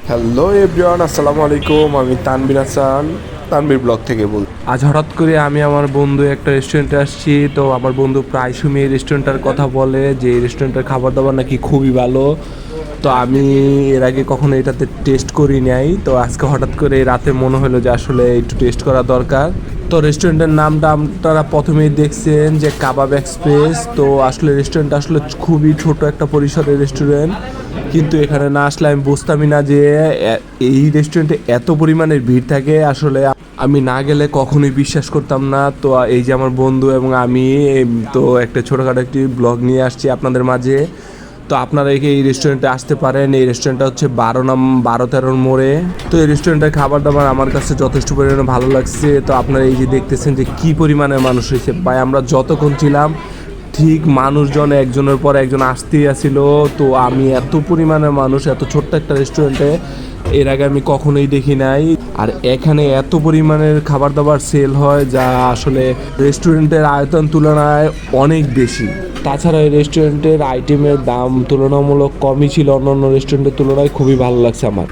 Hello everyone, আসসালামু আলাইকুম। আমি তানবির হাসান, তানবির ব্লগ থেকে বল। আজ হঠাৎ করে আমি আমার বন্ধু একটা রেস্টুরেন্টে আসছি। তো আমার বন্ধু প্রায় সময় এই রেস্টুরেন্টটার কথা বলে যে এই রেস্টুরেন্টের খাবার দাবার নাকি খুবই ভালো। তো আমি এর আগে কখনো এটাতে টেস্ট করি নাই। তো আজকে হঠাৎ করে রাতে মনে হলো যে আসলে একটু টেস্ট করা দরকার। তো রেস্টুরেন্টের নামটা আপনারা প্রথমেই দেখছেন যে কাবাব এক্সপ্রেস। তো আসলে রেস্টুরেন্টটা আসলে খুবই ছোট একটা পরিসরের রেস্টুরেন্ট, কিন্তু এখানে না আসলে আমি বুঝতামই না যে এই রেস্টুরেন্টে এত পরিমাণের ভিড় থাকে। আসলে আমি না গেলে কখনোই বিশ্বাস করতাম না। তো এই যে আমার বন্ধু এবং আমি তো একটা ছোটোখাটো একটি ব্লগ নিয়ে আসছি আপনাদের মাঝে। তো আপনারা এই রেস্টুরেন্টে আসতে পারেন। এই রেস্টুরেন্টটা হচ্ছে 12-13 মোড়ে। তো এই রেস্টুরেন্টের খাবার দাবার আমার কাছে যথেষ্ট পরিমাণে ভালো লাগছে। তো আপনারা এই যে দেখতেছেন যে কী পরিমাণের মানুষ হয়েছে, ভাই আমরা যতক্ষণ ছিলাম ঠিক মানুষজন একজনের পর একজন আসতেই আসছিল। তো আমি এত পরিমাণের মানুষ এত ছোট্ট একটা রেস্টুরেন্টে এর আগে আমি কখনোই দেখি নাই। আর এখানে এত পরিমাণের খাবার দাবার সেল হয় যা আসলে রেস্টুরেন্টের আয়তন তুলনায় অনেক বেশি। তাছাড়া এই রেস্টুরেন্টের আইটেমের দাম তুলনামূলক কমই ছিল, অন্যান্য রেস্টুরেন্টের তুলনায় খুবই ভালো লাগছে আমার।